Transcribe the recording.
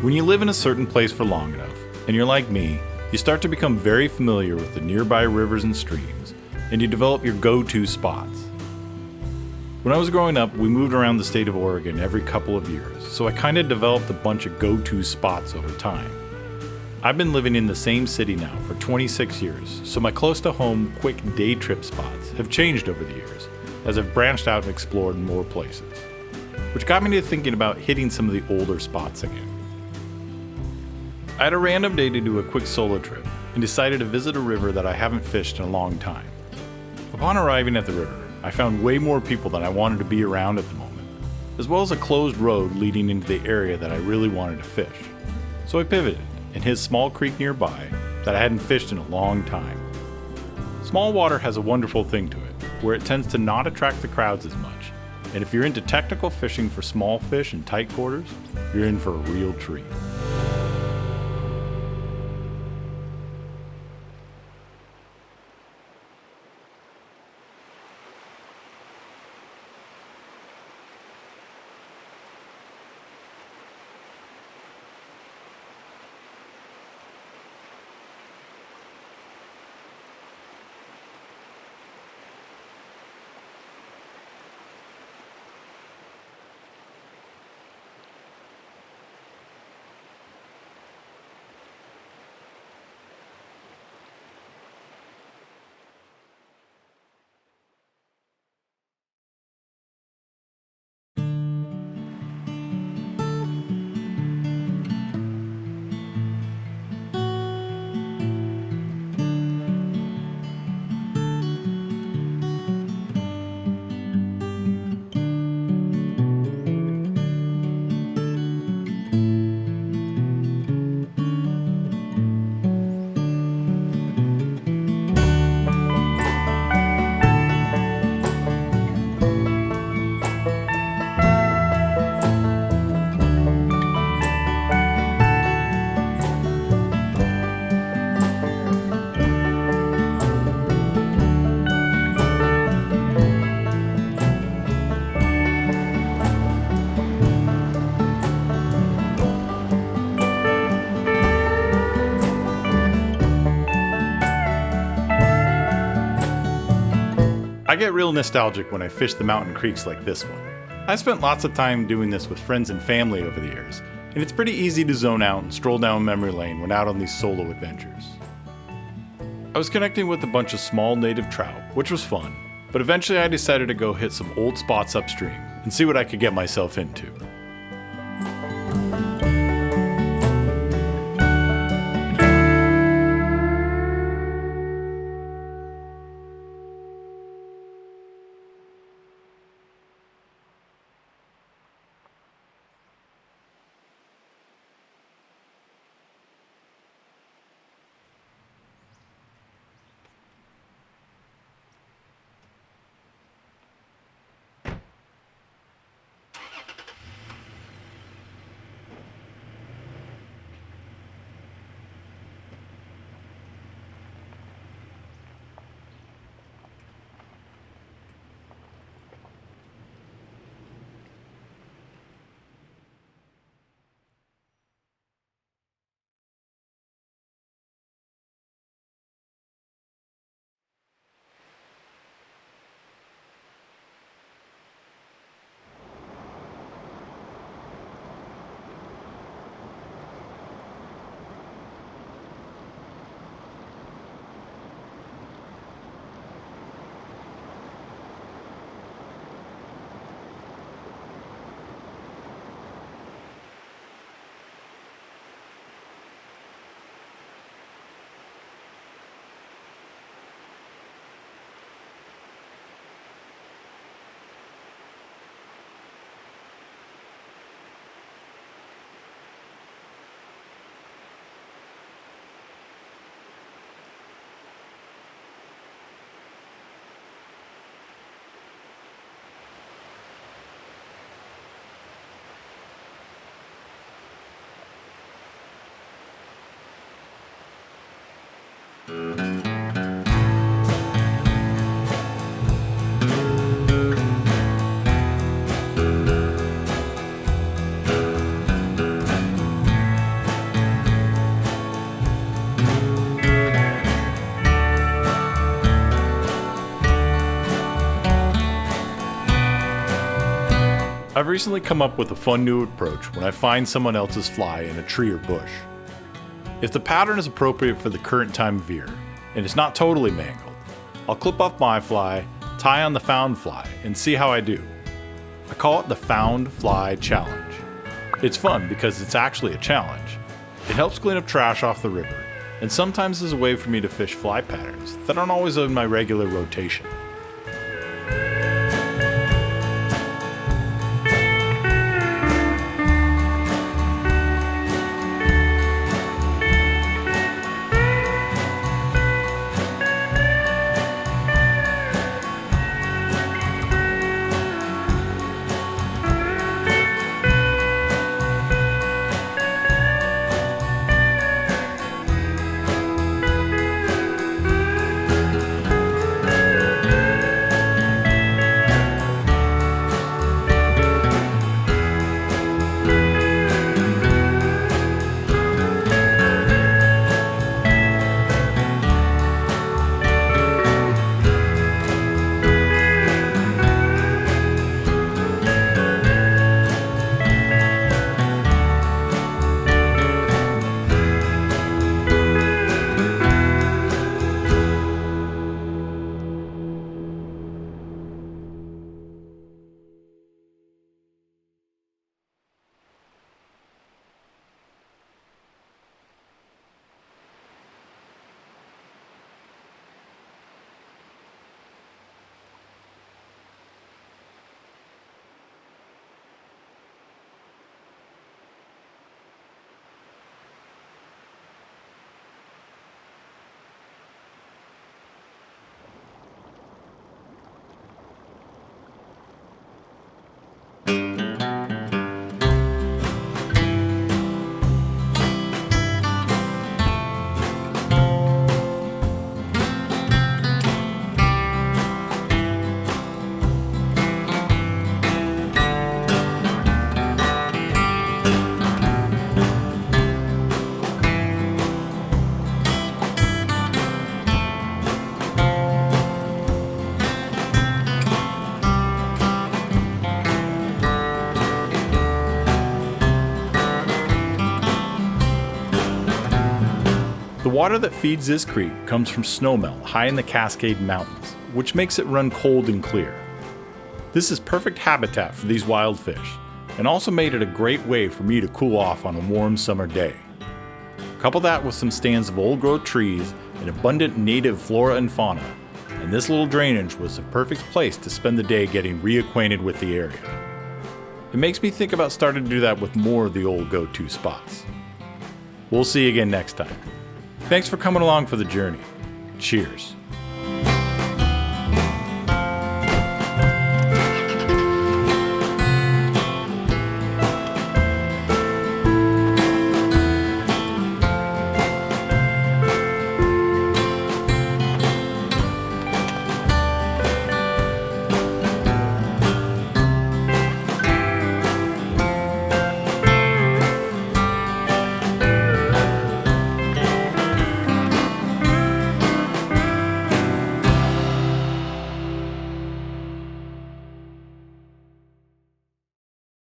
When you live in a certain place for long enough, and you're like me, you start to become very familiar with the nearby rivers and streams, and you develop your go-to spots. When I was growing up, we moved around the state of Oregon every couple of years, so I kind of developed a bunch of go-to spots over time. I've been living in the same city now for 26 years, so my close-to-home, quick day trip spots have changed over the years, as I've branched out and explored more places, which got me to thinking about hitting some of the older spots again. I had a random day to do a quick solo trip and decided to visit a river that I haven't fished in a long time. Upon arriving at the river, I found way more people than I wanted to be around at the moment, as well as a closed road leading into the area that I really wanted to fish. So I pivoted and hit a small creek nearby that I hadn't fished in a long time. Small water has a wonderful thing to it, where it tends to not attract the crowds as much, and if you're into technical fishing for small fish in tight quarters, you're in for a real treat. I get real nostalgic when I fish the mountain creeks like this one. I've spent lots of time doing this with friends and family over the years, and it's pretty easy to zone out and stroll down memory lane when out on these solo adventures. I was connecting with a bunch of small native trout, which was fun, but eventually I decided to go hit some old spots upstream and see what I could get myself into. I've recently come up with a fun new approach when I find someone else's fly in a tree or bush. If the pattern is appropriate for the current time of year, and it's not totally mangled, I'll clip off my fly, tie on the found fly, and see how I do. I call it the Found Fly Challenge. It's fun because it's actually a challenge. It helps clean up trash off the river, and sometimes is a way for me to fish fly patterns that aren't always in my regular rotation. The water that feeds this creek comes from snowmelt high in the Cascade Mountains, which makes it run cold and clear. This is perfect habitat for these wild fish, and also made it a great way for me to cool off on a warm summer day. Couple that with some stands of old-growth trees and abundant native flora and fauna, and this little drainage was the perfect place to spend the day getting reacquainted with the area. It makes me think about starting to do that with more of the old go-to spots. We'll see you again next time. Thanks for coming along for the journey. Cheers.